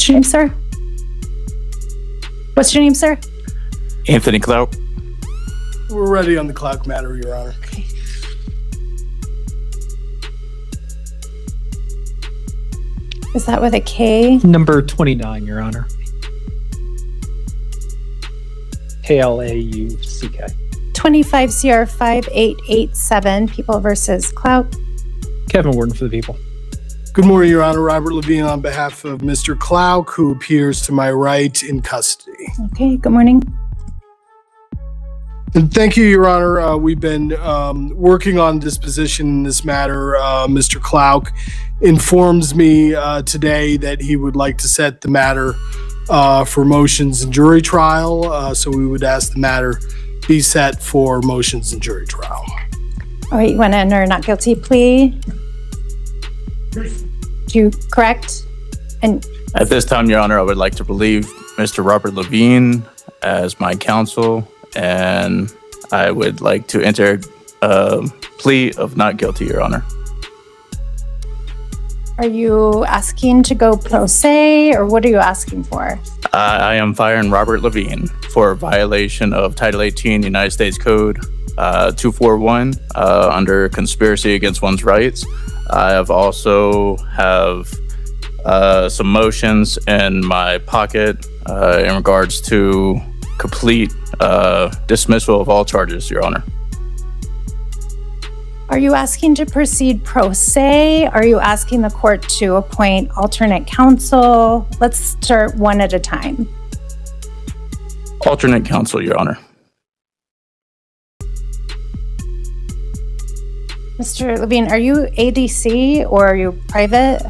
What's your name, sir? What's your name, sir? Anthony Clout. We're ready on the clock matter, Your Honor. Okay. Is that with a K? Number 29, Your Honor. Klauck. 25 CR 5887, People versus Clout. Kevin Warden for the people. Good morning, Your Honor. Robert Levine on behalf of Mr. Klauck, who appears to my right in custody. Okay, good morning. And thank you, Your Honor. We've been working on disposition in this matter. Mr. Klauck informs me today that he would like to set the matter for motions and jury trial. So we would ask the matter be set for motions and jury trial. All right, you want to enter a not guilty plea? Do you correct? And At this time, Your Honor, I would like to relieve Mr. Robert Levine as my counsel, and I would like to enter a plea of not guilty, Your Honor. are you asking to go pro se, or what are you asking for? I am firing Robert Levine for violation of Title 18 United States Code 241 under conspiracy against one's rights. I have also have some motions in my pocket in regards to complete dismissal of all charges, Your Honor. Are you asking to proceed pro se? Are you asking the court to appoint alternate counsel? Let's start one at a time. Alternate counsel, Your Honor. Mr. Levine, are you ADC or are you private?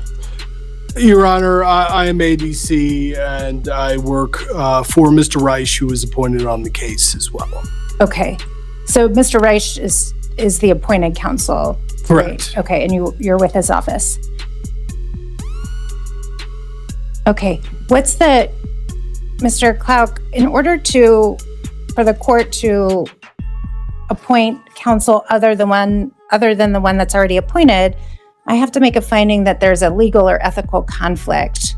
Your Honor, I am ADC and I work for Mr. Reich, who was appointed on the case as well. Okay, so Mr. Reich is the appointed counsel. Correct. Right. Okay, and you're with his office. Okay, what's the, Mr. Klauck, in order for the court to appoint counsel other than the one that's already appointed, I have to make a finding that there's a legal or ethical conflict.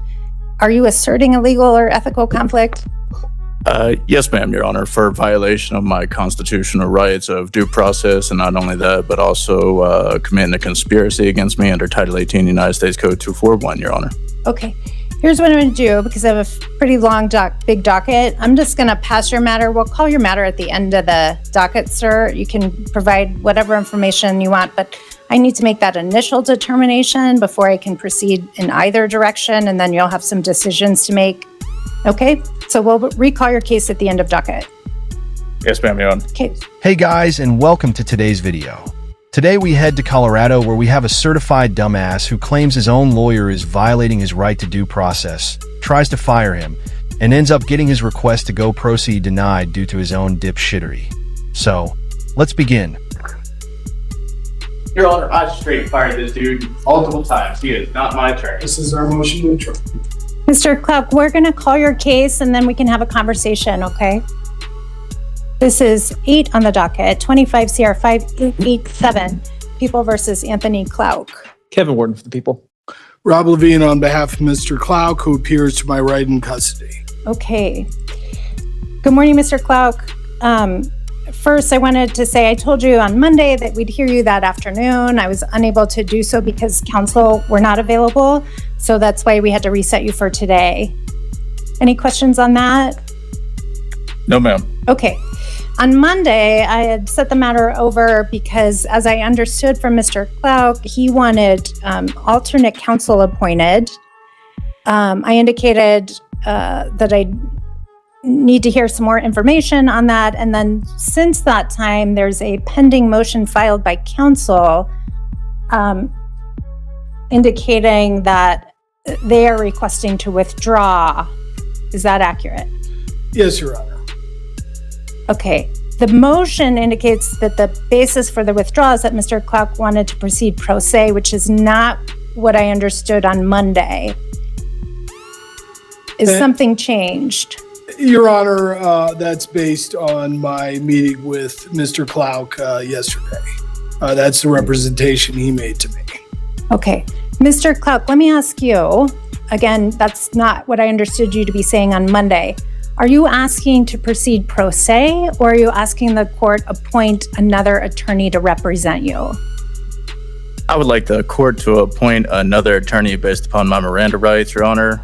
Are you asserting a legal or ethical conflict? Yes, ma'am, Your Honor, for violation of my constitutional rights of due process, and not only that, but also committing a conspiracy against me under Title 18 United States Code 241, Your Honor. Okay, here's what I'm going to do, because I have a pretty long big docket. I'm just going to pass your matter. We'll call your matter at the end of the docket, sir. You can provide whatever information you want, but I need to make that initial determination before I can proceed in either direction, and then you'll have some decisions to make. Okay, so we'll recall your case at the end of docket. Yes, ma'am, Your Honor. Okay. Hey guys, and welcome to today's video. Today we head to Colorado, where we have a certified dumbass who claims his own lawyer is violating his right to due process, tries to fire him, and ends up getting his request to go pro se denied due to his own dipshittery. So, let's begin. Your Honor, I straight fired this dude multiple times. He is not my attorney. This is our motion to adjourn. Mr. Klauck, we're going to call your case and then we can have a conversation, okay? This is 8 on the docket, 25 CR 5887, People versus Anthony Klauck. Kevin Warden for the people. Rob Levine on behalf of Mr. Klauck, who appears to my right in custody. Okay. Good morning, Mr. Klauck. First, I wanted to say I told you on Monday that we'd hear you that afternoon. I was unable to do so because counsel were not available, so that's why we had to reset you for today. Any questions on that? No, ma'am. Okay. On Monday, I had set the matter over because, as I understood from Mr. Klauck, he wanted alternate counsel appointed. I indicated that I need to hear some more information on that. And then since that time, there's a pending motion filed by counsel indicating that they are requesting to withdraw. Is that accurate? Yes, Your Honor. Okay. The motion indicates that the basis for the withdrawal is that Mr. Klauck wanted to proceed pro se, which is not what I understood on Monday. Is something changed? Your Honor, that's based on my meeting with Mr. Klauck yesterday. That's the representation he made to me. Okay. Mr. Klauck, let me ask you, again, that's not what I understood you to be saying on Monday. Are you asking to proceed pro se, or are you asking the court appoint another attorney to represent you? I would like the court to appoint another attorney based upon my Miranda rights, Your Honor,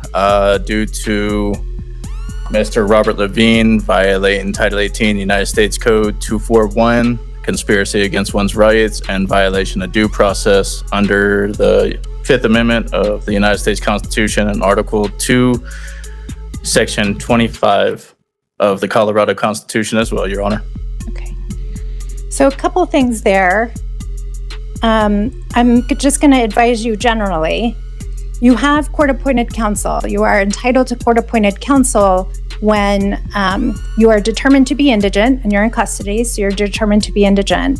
due to Mr. Robert Levine violating Title 18 United States Code 241, conspiracy against one's rights, and violation of due process under the Fifth Amendment of the United States Constitution and Article 2, Section 25 of the Colorado Constitution as well, Your Honor. Okay. So a couple things there. I'm just going to advise you generally. You have court-appointed counsel. You are entitled to court-appointed counsel when you are determined to be indigent and you're in custody, so you're determined to be indigent.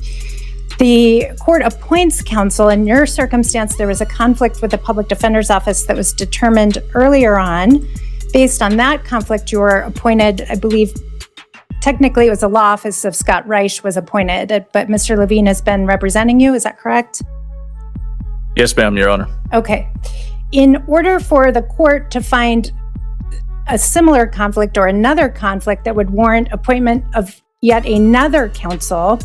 The court appoints counsel. In your circumstance, there was a conflict with the public defender's office that was determined earlier on. Based on that conflict, you were appointed, I believe, technically it was the law office of Scott Reich was appointed, but Mr. Levine has been representing you, is that correct? Yes, ma'am, Your Honor. Okay. In order for the court to find a similar conflict or another conflict that would warrant appointment of yet another counsel,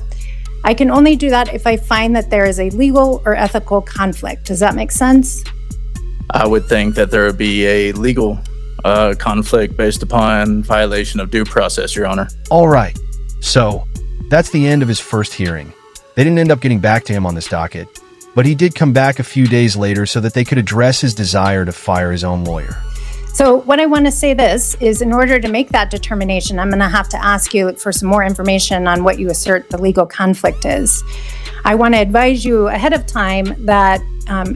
I can only do that if I find that there is a legal or ethical conflict. Does that make sense? I would think that there would be a legal conflict based upon violation of due process, Your Honor. All right. So, that's the end of his first hearing. They didn't end up getting back to him on this docket, but he did come back a few days later so that they could address his desire to fire his own lawyer. So what I want to say this is, in order to make that determination, I'm going to have to ask you for some more information on what you assert the legal conflict is. I want to advise you ahead of time that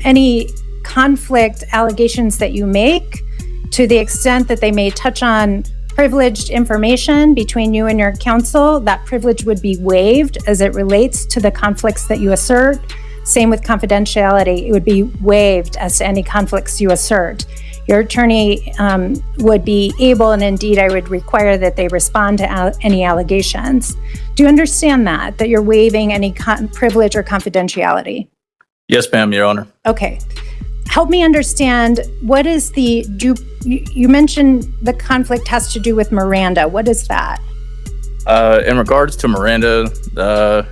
any conflict allegations that you make, to the extent that they may touch on privileged information between you and your counsel, that privilege would be waived as it relates to the conflicts that you assert. Same with confidentiality, it would be waived as to any conflicts you assert. Your attorney would be able, and indeed I would require that they respond to any allegations. Do you understand that you're waiving any privilege or confidentiality? Yes, ma'am, Your Honor. Okay. Help me understand, what is you mentioned the conflict has to do with Miranda. What is that? In regards to Miranda, I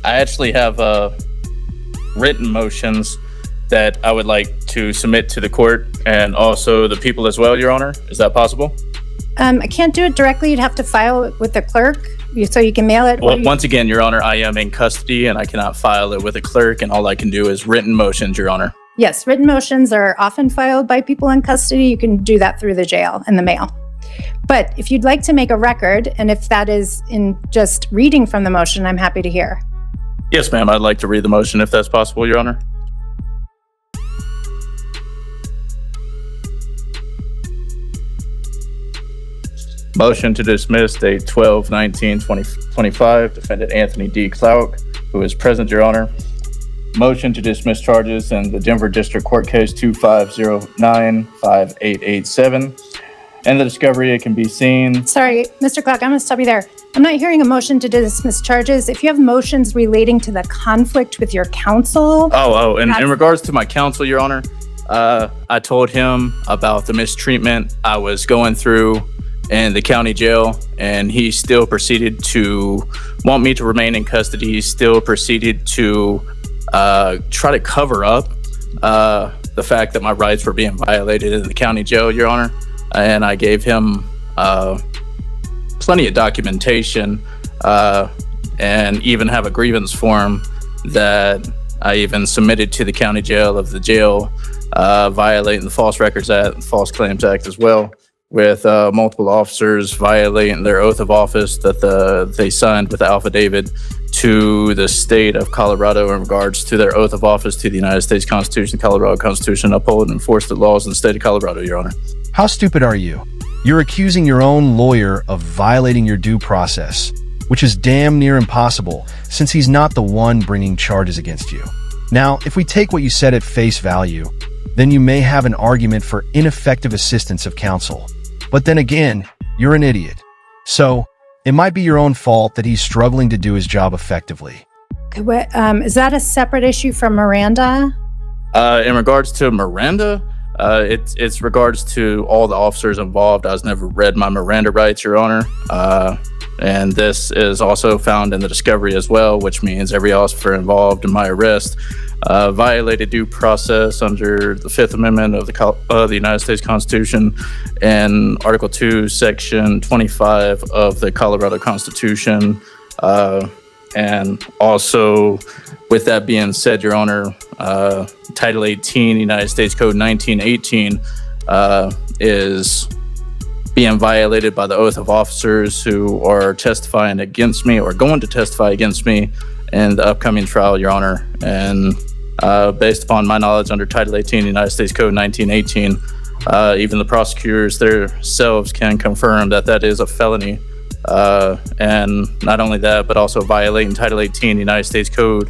actually have written motions that I would like to submit to the court and also the people as well, Your Honor. Is that possible? I can't do it directly. You'd have to file it with the clerk so you can mail it. Well, once again, Your Honor, I am in custody and I cannot file it with a clerk, and all I can do is written motions, Your Honor. Yes, written motions are often filed by people in custody. You can do that through the jail in the mail. But if you'd like to make a record, and if that is in just reading from the motion, I'm happy to hear. Yes, ma'am. I'd like to read the motion if that's possible, Your Honor. Motion to dismiss date 12/19/2025, defendant Anthony D. Clouk, who is present, Your Honor. Motion to dismiss charges in the Denver District Court Case 25095887. And the discovery, it can be seen. Sorry, Mr. Clouk, I'm going to stop you there. I'm not hearing a motion to dismiss charges. If you have motions relating to the conflict with your counsel. And in regards to my counsel, Your Honor, I told him about the mistreatment I was going through in the county jail, and he still proceeded to want me to remain in custody. He still proceeded to try to cover up the fact that my rights were being violated in the county jail, Your Honor. And I gave him plenty of documentation and even have a grievance form that I even submitted to the county jail of the jail, violating the False Records Act and False Claims Act as well, with multiple officers violating their oath of office that they signed with the affidavit to the state of Colorado in regards to their oath of office to the United States Constitution, Colorado Constitution, uphold and enforce the laws in the state of Colorado, Your Honor. How stupid are you? You're accusing your own lawyer of violating your due process, which is damn near impossible since he's not the one bringing charges against you. Now, if we take what you said at face value, then you may have an argument for ineffective assistance of counsel. But then again, you're an idiot. So, it might be your own fault that he's struggling to do his job effectively. Okay, is that a separate issue from Miranda? In regards to Miranda, It's regards to all the officers involved. I was never read my Miranda rights, Your Honor. And this is also found in the discovery as well, which means every officer involved in my arrest violated due process under the Fifth Amendment of the United States Constitution and Article 2, Section 25 of the Colorado Constitution. And also, with that being said, Your Honor, Title 18, United States Code 1918, is being violated by the oath of officers who are testifying against me or going to testify against me in the upcoming trial, Your Honor. And based upon my knowledge under Title 18, United States Code 1918, even the prosecutors themselves can confirm that that is a felony. And not only that, but also violating Title 18, United States Code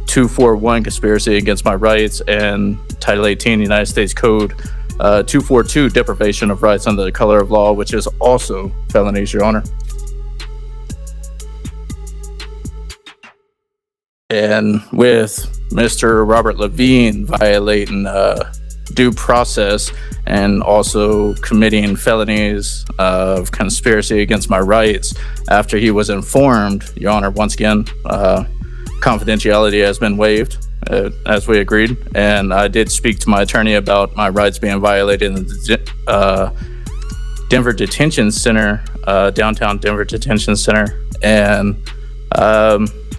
241, conspiracy against my rights, and Title 18, United States Code 242, deprivation of rights under the color of law, which is also felonies, Your Honor. And with Mr. Robert Levine violating due process and also committing felonies of conspiracy against my rights after he was informed, Your Honor, once again, confidentiality has been waived, as we agreed. And I did speak to my attorney about my rights being violated in the Denver Detention Center, downtown Denver Detention Center. And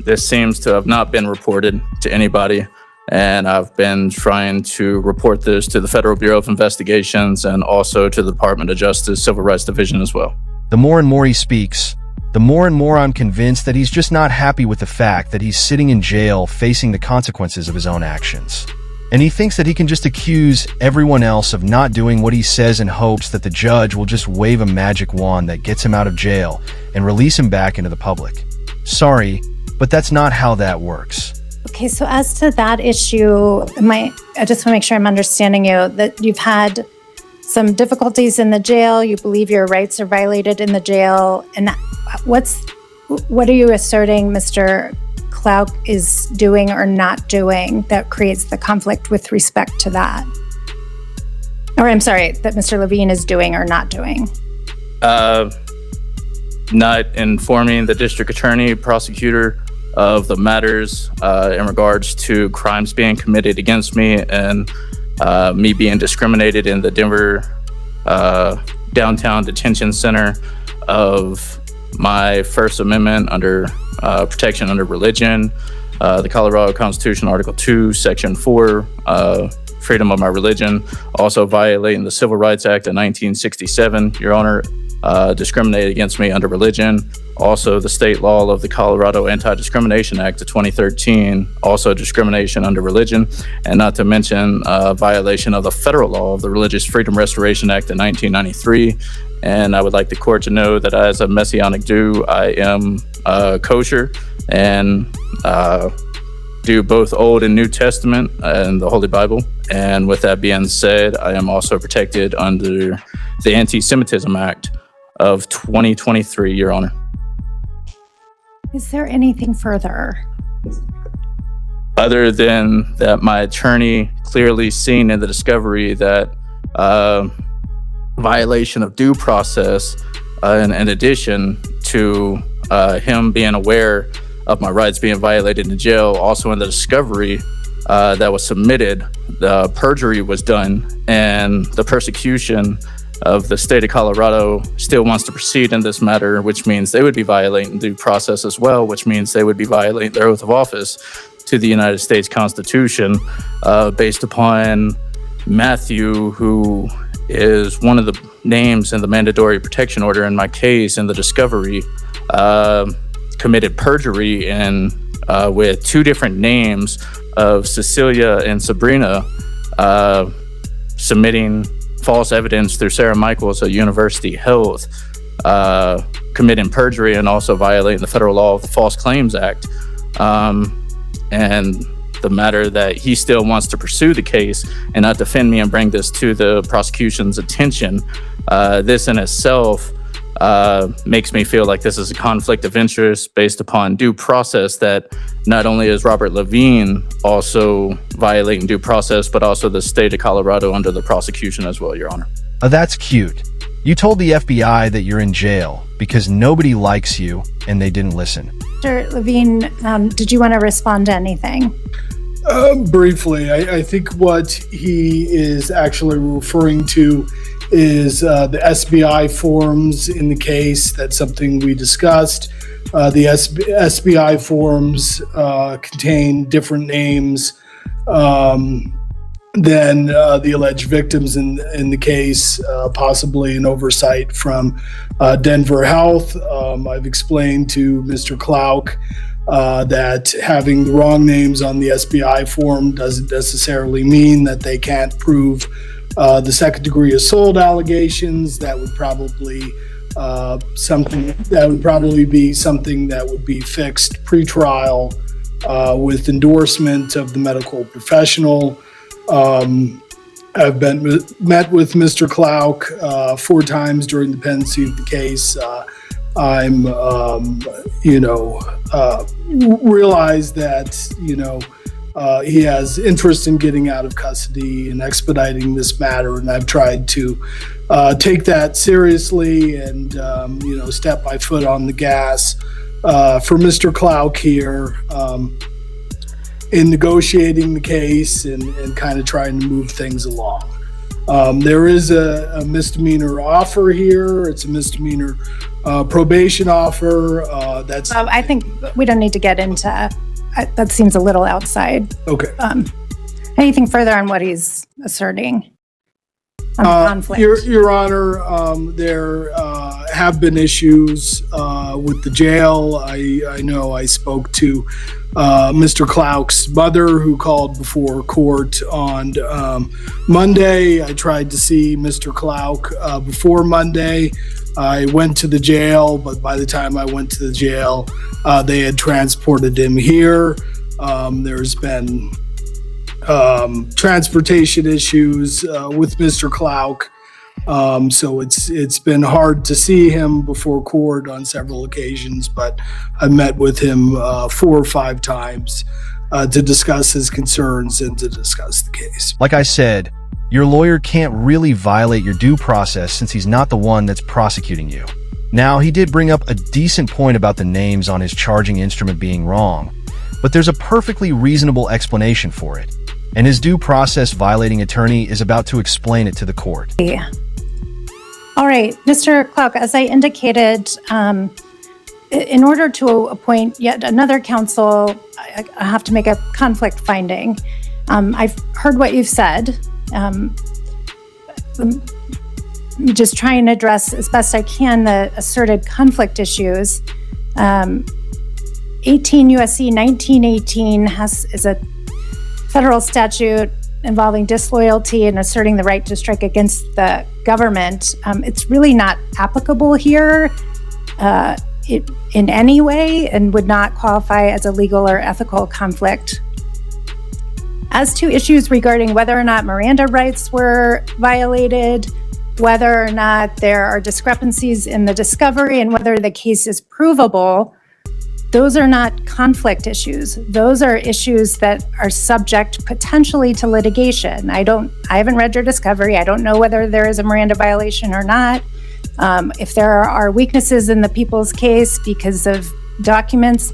this seems to have not been reported to anybody. And I've been trying to report this to the Federal Bureau of Investigations and also to the Department of Justice Civil Rights Division as well. The more and more he speaks, the more and more I'm convinced that he's just not happy with the fact that he's sitting in jail facing the consequences of his own actions. And he thinks that he can just accuse everyone else of not doing what he says in hopes that the judge will just wave a magic wand that gets him out of jail and release him back into the public. Sorry, but that's not how that works. Okay, so as to that issue, I just want to make sure I'm understanding you, that you've had some difficulties in the jail, you believe your rights are violated in the jail, and what are you asserting Mr. Clouk is doing or not doing that creates the conflict with respect to that? Or I'm sorry, that Mr. Levine is doing or not doing? Not informing the district attorney, prosecutor of the matters in regards to crimes being committed against me and me being discriminated in the Denver downtown detention center, of my First Amendment under protection under religion, the Colorado Constitution, Article 2, Section 4, freedom of my religion, also violating the Civil Rights Act of 1967, Your Honor, discriminated against me under religion. Also, the state law of the Colorado Anti-Discrimination Act of 2013, also discrimination under religion, and not to mention violation of the federal law of the Religious Freedom Restoration Act of 1993. And I would like the court to know that as a Messianic Jew, I am kosher and do both Old and New Testament and the Holy Bible. And with that being said, I am also protected under the Anti-Semitism Act of 2023, Your Honor. Is there anything further? Other than that, my attorney clearly seen in the discovery that violation of due process, in addition to him being aware of my rights being violated in jail, also in the discovery that was submitted, the perjury was done, and the persecution of the state of Colorado still wants to proceed in this matter, which means they would be violating due process as well, which means they would be violating their oath of office to the United States Constitution, based upon Matthew, who is one of the names in the mandatory protection order in my case in the discovery, committed perjury and with two different names of Cecilia and Sabrina, submitting false evidence through Sarah Michaels at University Health, committing perjury and also violating the federal law of the False Claims Act. And the matter that he still wants to pursue the case and not defend me and bring this to the prosecution's attention, this in itself makes me feel like this is a conflict of interest based upon due process, that not only is Robert Levine also violating due process, but also the state of Colorado under the prosecution as well, Your Honor. Oh, that's cute. You told the FBI that you're in jail because nobody likes you and they didn't listen. Mr. Levine, did you want to respond to anything? Briefly, I think what he is actually referring to is the SBI forms in the case. That's something we discussed. The SBI forms contain different names than the alleged victims in the case, possibly an oversight from Denver Health. I've explained to Mr. Klauck that having the wrong names on the SBI form doesn't necessarily mean that they can't prove the second degree assault allegations. That would probably be something that would be fixed pre-trial with endorsement of the medical professional. I've met with Mr. Klauck 4 times during the pendency of the case. I'm, realize that, he has interest in getting out of custody and expediting this matter. And I've tried to take that seriously and, step my foot on the gas for Mr. Klauck here in negotiating the case and kind of trying to move things along. There is a misdemeanor offer here. It's a misdemeanor probation offer. I think we don't need to get into that. Seems a little outside. Okay. Anything further on what he's asserting on the conflict? Your Honor, there have been issues with the jail. I know I spoke to Mr. Klauck's mother, who called before court on Monday. I tried to see Mr. Klauck before Monday. I went to the jail, but by the time I went to the jail, they had transported him here. There's been transportation issues with Mr. Klauck. So it's been hard to see him before court on several occasions, but I met with him 4 or 5 times to discuss his concerns and to discuss the case. Like I said, your lawyer can't really violate your due process since he's not the one that's prosecuting you. Now, he did bring up a decent point about the names on his charging instrument being wrong, but there's a perfectly reasonable explanation for it, and his due process violating attorney is about to explain it to the court. Yeah. All right, Mr. Klauck, as I indicated, in order to appoint yet another counsel, I have to make a conflict finding. I've heard what you've said. I'm just trying to address as best I can the asserted conflict issues. 18 U.S.C. 1918 is a federal statute involving disloyalty and asserting the right to strike against the government. It's really not applicable here in any way and would not qualify as a legal or ethical conflict. As to issues regarding whether or not Miranda rights were violated, whether or not there are discrepancies in the discovery, and whether the case is provable, those are not conflict issues. Those are issues that are subject potentially to litigation. I haven't read your discovery. I don't know whether there is a Miranda violation or not. If there are weaknesses in the people's case because of documents,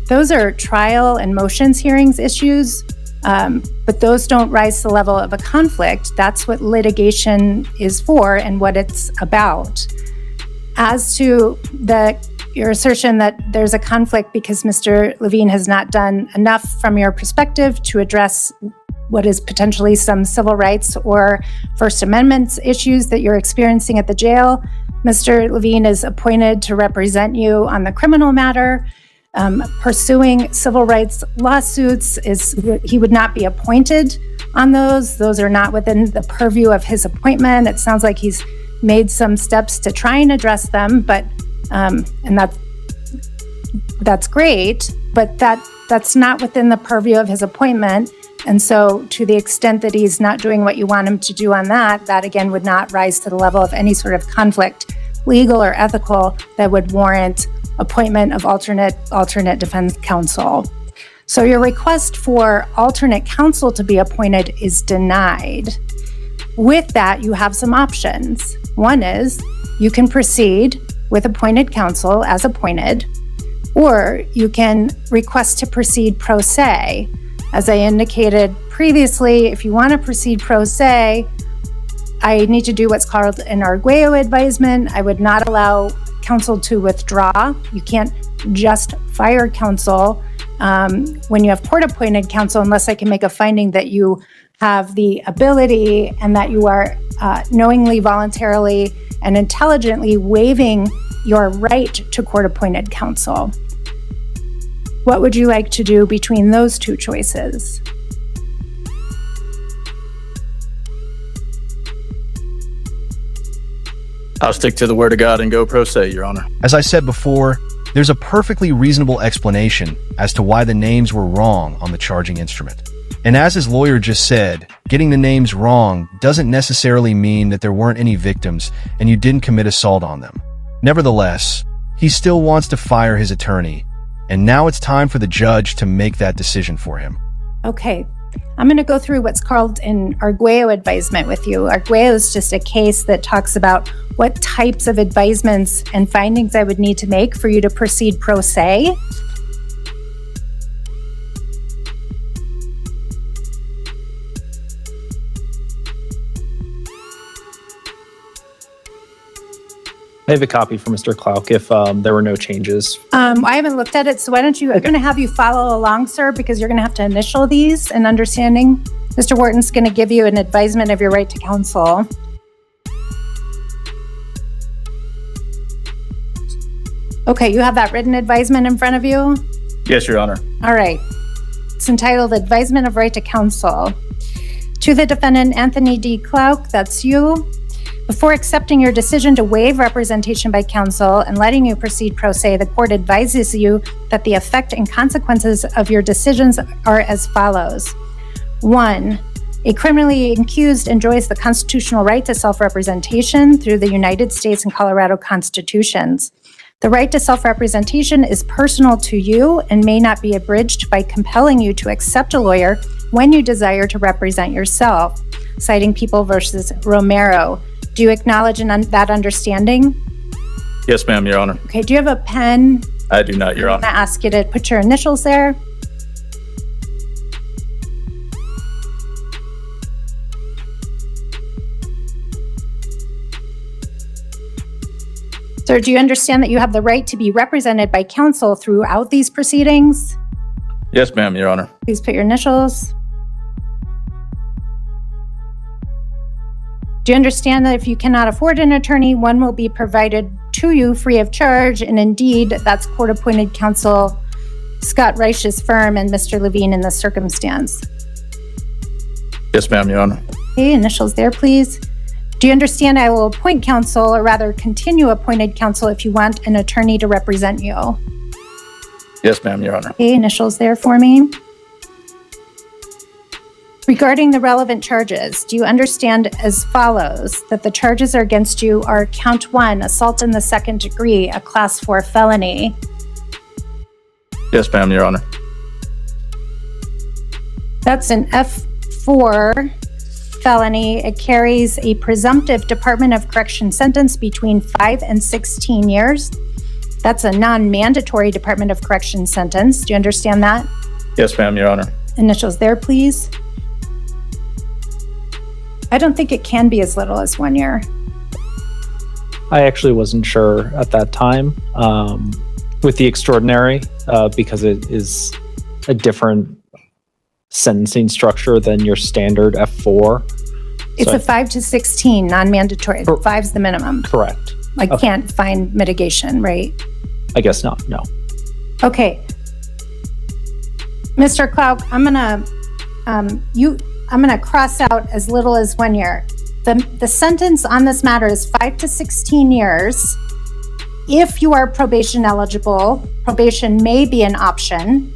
those are trial and motions hearings issues. But those don't rise to the level of a conflict. That's what litigation is for and what it's about. As to your assertion that there's a conflict because Mr. Levine has not done enough from your perspective to address what is potentially some civil rights or First Amendment issues that you're experiencing at the jail, Mr. Levine is appointed to represent you on the criminal matter. Pursuing civil rights lawsuits, he would not be appointed on those. Those are not within the purview of his appointment. It sounds like he's made some steps to try and address them, but and that's great, but that's not within the purview of his appointment. And so to the extent that he's not doing what you want him to do on that again would not rise to the level of any sort of conflict legal or ethical that would warrant appointment of alternate defense counsel. So your request for alternate counsel to be appointed is denied. With that, you have some options. One is you can proceed with appointed counsel as appointed, or you can request to proceed pro se. As I indicated previously, if you want to proceed pro se, I need to do what's called an arguello advisement. I would not allow counsel to withdraw. You can't just fire counsel when you have court-appointed counsel unless I can make a finding that you have the ability and that you are knowingly, voluntarily, and intelligently waiving your right to court-appointed counsel. What would you like to do between those two choices? I'll stick to the word of God and go pro se, Your Honor. As I said before, there's a perfectly reasonable explanation as to why the names were wrong on the charging instrument. And as his lawyer just said, getting the names wrong doesn't necessarily mean that there weren't any victims and you didn't commit assault on them. Nevertheless, he still wants to fire his attorney, and now it's time for the judge to make that decision for him. Okay, I'm going to go through what's called an arguello advisement with you. Arguello is just a case that talks about what types of advisements and findings I would need to make for you to proceed pro se. I have a copy for Mr. Clark if there were no changes. I haven't looked at it, so why don't you, I'm going to have you follow along, sir, because you're going to have to initial these in understanding. Mr. Wharton's going to give you an advisement of your right to counsel. Okay, you have that written advisement in front of you? Yes, Your Honor. All right. It's entitled Advisement of Right to Counsel. To the defendant, Anthony D. Clark, that's you. Before accepting your decision to waive representation by counsel and letting you proceed pro se, the court advises you that the effect and consequences of your decisions are as follows. 1. A criminally accused enjoys the constitutional right to self-representation through the United States and Colorado constitutions. The right to self-representation is personal to you and may not be abridged by compelling you to accept a lawyer when you desire to represent yourself, citing People versus Romero. Do you acknowledge that understanding? Yes, ma'am, Your Honor. Okay, do you have a pen? I do not, Your I'm Honor. going to ask you to put your initials there. Sir, do you understand that you have the right to be represented by counsel throughout these proceedings? Yes, ma'am, Your Honor. Please put your initials. Do you understand that if you cannot afford an attorney, one will be provided to you free of charge? And indeed, that's court-appointed counsel Scott Reich's firm and Mr. Levine in this circumstance. Yes, ma'am, Your Honor. Okay, initials there, please. Do you understand I will appoint counsel, or rather continue appointed counsel if you want an attorney to represent you? Yes, ma'am, Your Honor. Okay, initials there for me. Regarding the relevant charges, do you understand as follows, that the charges against you are count 1, assault in the second degree, a class 4 felony? Yes, ma'am, Your Honor. That's an F4 felony. It carries a presumptive Department of Correction sentence between 5 and 16 years. That's a non-mandatory Department of Correction sentence. Do you understand that? Yes, ma'am, Your Honor. Initials there, please. I don't think it can be as little as 1 year. I actually wasn't sure at that time with the extraordinary because it is a different sentencing structure than your standard F4. It's So a 5 to 16, non-mandatory. 5's the minimum. Correct. I Okay. can't find mitigation, right? I guess not, no. Okay. Mr. Clark, I'm gonna cross out as little as 1 year. The sentence on this matter is 5 to 16 years. If you are probation eligible, probation may be an option.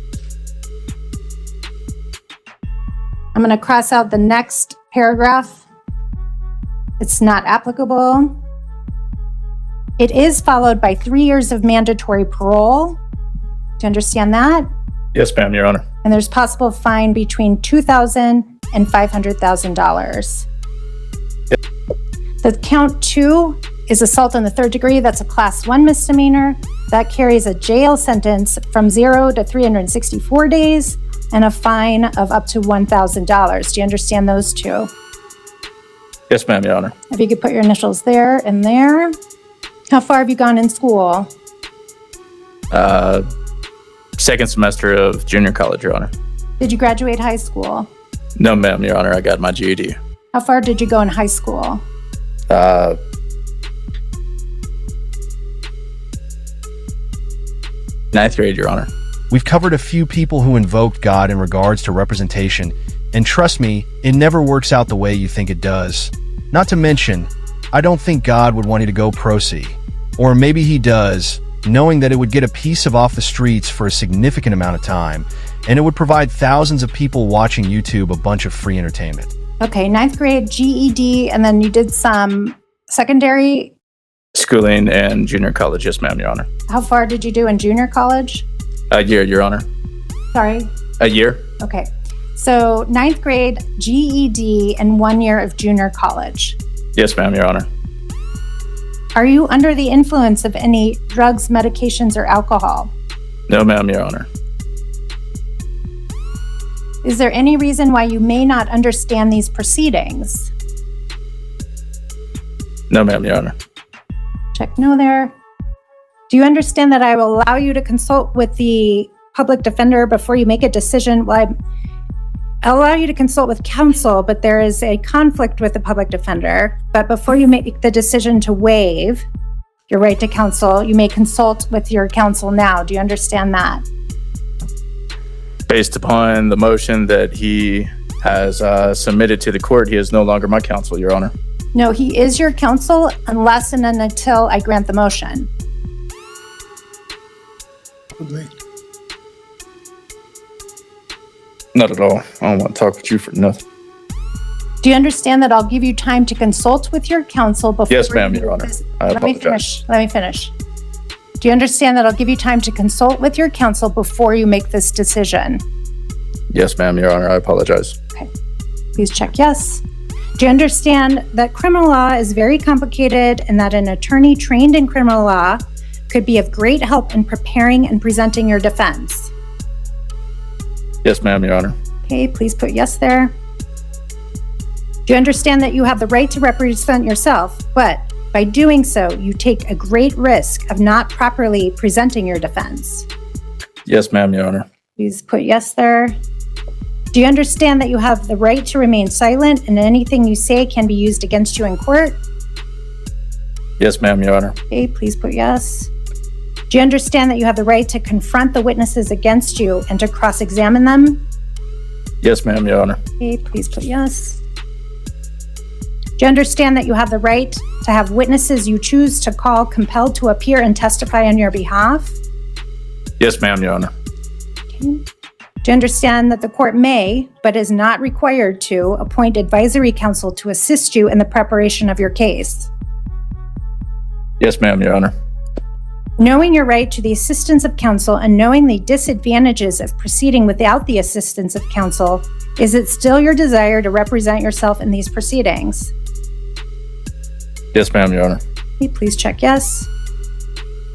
I'm gonna cross out the next paragraph. It's not applicable. It is followed by 3 years of mandatory parole. Do you understand that? Yes, ma'am, Your Honor. And there's possible fine between $2,000 and $500,000. The count 2 is assault in the 3rd degree. That's a class 1 misdemeanor. That carries a jail sentence from 0 to 364 days and a fine of up to $1,000. Do you understand those two? Yes, ma'am, Your Honor. If you could put your initials there and there. How far have you gone in school? Second semester of junior college, Your Honor. Did you graduate high school? No, ma'am, Your Honor. I got my GED. How far did you go in high school? Ninth grade, Your Honor. We've covered a few people who invoked God in regards to representation, and trust me, it never works out the way you think it does. Not to mention, I don't think God would want you to go pro se. Or maybe he does, knowing that it would get a piece of off the streets for a significant amount of time, and it would provide thousands of people watching YouTube a bunch of free entertainment. Okay, 9th grade, GED, and then you did some secondary. Schooling and junior college, yes, ma'am, Your Honor. How far did you do in junior college? A year, Your Honor. Sorry? A year? Okay. So 9th grade, GED, and 1 year of junior college. Yes, ma'am, Your Honor. Are you under the influence of any drugs, medications, or alcohol? No, ma'am, Your Honor. Is there any reason why you may not understand these proceedings? No, ma'am, Your Honor. Check no there. Do you understand that I will allow you to consult with the public defender before you make a decision? Well, I'll allow you to consult with counsel, but there is a conflict with the public defender. But before you make the decision to waive your right to counsel, you may consult with your counsel now. Do you understand that? Based upon the motion that he has submitted to the court, he is no longer my counsel, Your Honor. No, he is your counsel unless and until I grant the motion. Not at all. I don't want to talk with you for nothing. Do you understand that I'll give you time to consult with your counsel before? Yes, ma'am, Your Honor. I apologize. Let me finish. Do you understand that I'll give you time to consult with your counsel before you make this decision? Yes, ma'am, Your Honor. I apologize. Okay. Please check yes. Do you understand that criminal law is very complicated and that an attorney trained in criminal law could be of great help in preparing and presenting your defense? Yes, ma'am, Your Honor. Okay, please put yes there. Do you understand that you have the right to represent yourself, but by doing so, you take a great risk of not properly presenting your defense? Yes, ma'am, Your Honor. Please put yes there. Do you understand that you have the right to remain silent and anything you say can be used against you in court? Yes, ma'am, Your Honor. Okay, please put yes. Do you understand that you have the right to confront the witnesses against you and to cross-examine them? Yes, ma'am, Your Honor. Okay, please put yes. Do you understand that you have the right to have witnesses you choose to call compelled to appear and testify on your behalf? Yes, ma'am, Your Honor. Okay. Do you understand that the court may, but is not required to, appoint advisory counsel to assist you in the preparation of your case? Yes, ma'am, Your Honor. Knowing your right to the assistance of counsel and knowing the disadvantages of proceeding without the assistance of counsel, is it still your desire to represent yourself in these proceedings? Yes, ma'am, Your Honor. Okay, please check yes.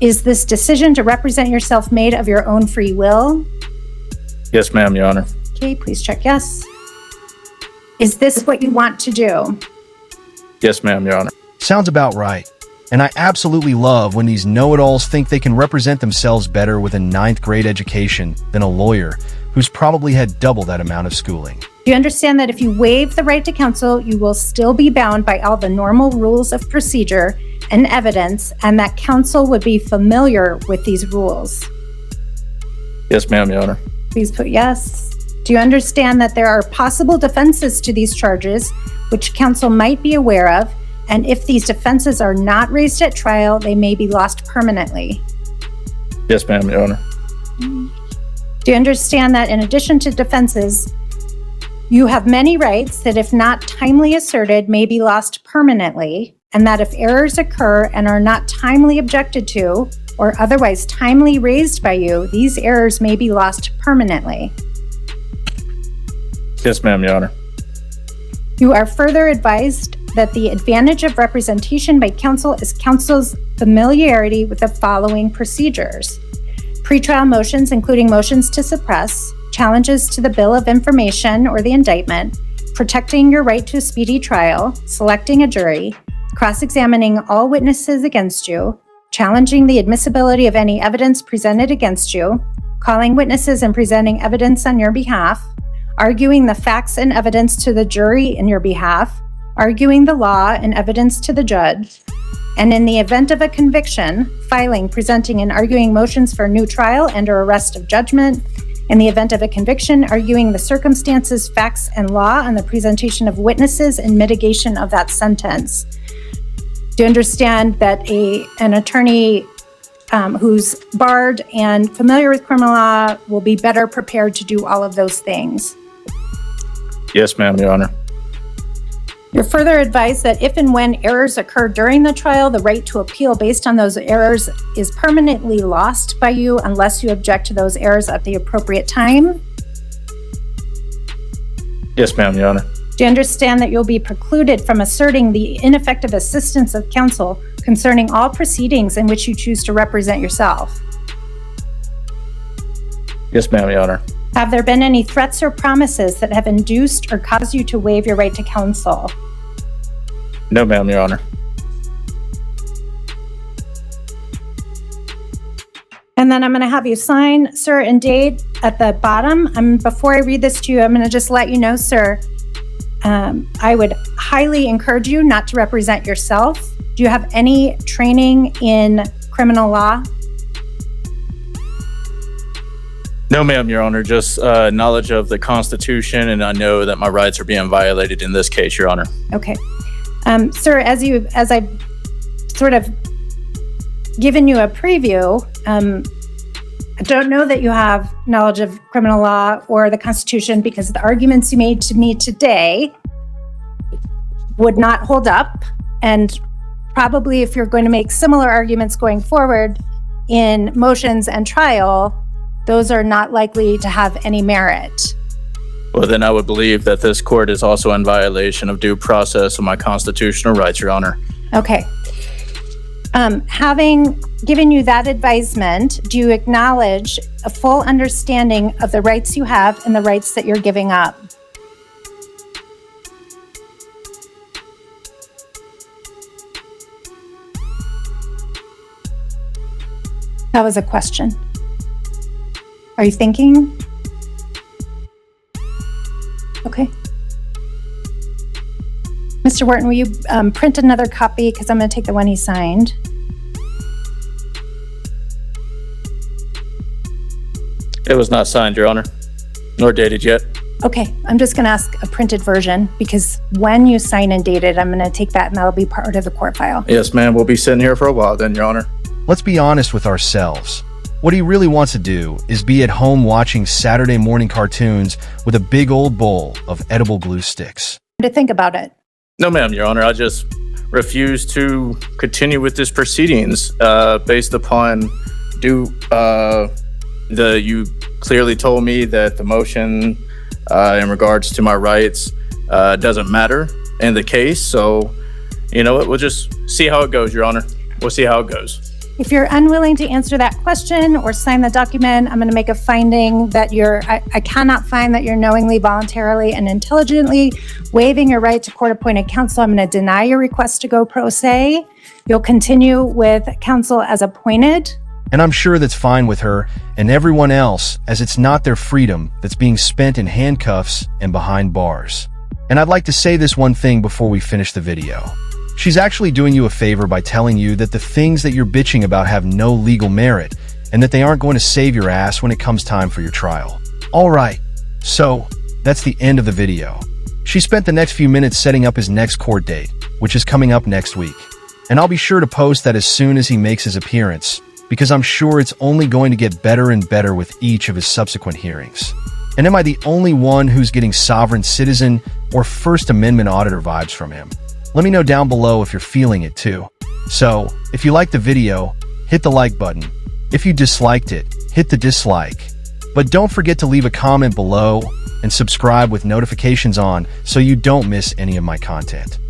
Is this decision to represent yourself made of your own free will? Yes, ma'am, Your Honor. Okay, please check yes. Is this what you want to do? Yes, ma'am, Your Honor. Sounds about right. And I absolutely love when these know-it-alls think they can represent themselves better with a 9th grade education than a lawyer who's probably had double that amount of schooling. Do you understand that if you waive the right to counsel, you will still be bound by all the normal rules of procedure and evidence, and that counsel would be familiar with these rules? Yes, ma'am, Your Honor. Please put yes. Do you understand that there are possible defenses to these charges, which counsel might be aware of, and if these defenses are not raised at trial, they may be lost permanently? Yes, ma'am, Your Honor. Do you understand that in addition to defenses, you have many rights that, if not timely asserted, may be lost permanently, and that if errors occur and are not timely objected to or otherwise timely raised by you, these errors may be lost permanently. Yes, ma'am, Your Honor. You are further advised that the advantage of representation by counsel is counsel's familiarity with the following procedures: pretrial motions, including motions to suppress, challenges to the bill of information or the indictment, protecting your right to a speedy trial, selecting a jury, cross-examining all witnesses against you, challenging the admissibility of any evidence presented against you, calling witnesses and presenting evidence on your behalf, arguing the facts and evidence to the jury in your behalf, arguing the law and evidence to the judge, and in the event of a conviction, filing, presenting, and arguing motions for new trial and/or arrest of judgment. In the event of a conviction, arguing the circumstances, facts, and law on the presentation of witnesses and mitigation of that sentence. Do you understand that an attorney who's barred and familiar with criminal law will be better prepared to do all of those things? Yes, ma'am, Your Honor. You're further advised that if and when errors occur during the trial, the right to appeal based on those errors is permanently lost by you unless you object to those errors at the appropriate time. Yes, ma'am, Your Honor. Do you understand that you'll be precluded from asserting the ineffective assistance of counsel concerning all proceedings in which you choose to represent yourself? Yes, ma'am, Your Honor. Have there been any threats or promises that have induced or caused you to waive your right to counsel? No, ma'am, Your Honor. And then I'm going to have you sign, sir, and date at the bottom. Before I read this to you, I'm going to just let you know, sir, I would highly encourage you not to represent yourself. Do you have any training in criminal law? No, ma'am, Your Honor. Just knowledge of the Constitution, and I know that my rights are being violated in this case, Your Honor. Okay. Sir, as I've sort of given you a preview, I don't know that you have knowledge of criminal law or the Constitution, because the arguments you made to me today would not hold up. And probably if you're going to make similar arguments going forward in motions and trial, those are not likely to have any merit. Well, then I would believe that this court is also in violation of due process of my constitutional rights, Your Honor. Okay. Having given you that advisement, do you acknowledge a full understanding of the rights you have and the rights that you're giving up? That was a question. Are you thinking? Okay. Mr. Wharton, will you print another copy, because I'm going to take the one he signed. It was not signed, Your Honor, nor dated yet. Okay, I'm just going to ask a printed version, because when you sign and date it, I'm going to take that and that'll be part of the court file. Yes, ma'am. We'll be sitting here for a while then, Your Honor. Let's be honest with ourselves. What he really wants to do is be at home watching Saturday morning cartoons with a big old bowl of edible glue sticks. To think about it. No, ma'am, Your Honor. I just refuse to continue with this proceedings based upon you clearly told me that the motion in regards to my rights doesn't matter in the case. So, you know what? We'll just see how it goes, Your Honor. We'll see how it goes. If you're unwilling to answer that question or sign the document, I'm going to make a finding that I cannot find that you're knowingly, voluntarily, and intelligently waiving your right to court-appointed counsel. I'm going to deny your request to go pro se. You'll continue with counsel as appointed. And I'm sure that's fine with her and everyone else, as it's not their freedom that's being spent in handcuffs and behind bars. And I'd like to say this one thing before we finish the video. She's actually doing you a favor by telling you that the things that you're bitching about have no legal merit and that they aren't going to save your ass when it comes time for your trial. Alright, so that's the end of the video. She spent the next few minutes setting up his next court date, which is coming up next week. And I'll be sure to post that as soon as he makes his appearance, because I'm sure it's only going to get better and better with each of his subsequent hearings. And am I the only one who's getting sovereign citizen or First Amendment auditor vibes from him? Let me know down below if you're feeling it too. So, if you liked the video, hit the like button. If you disliked it, hit the dislike. But don't forget to leave a comment below and subscribe with notifications on so you don't miss any of my content.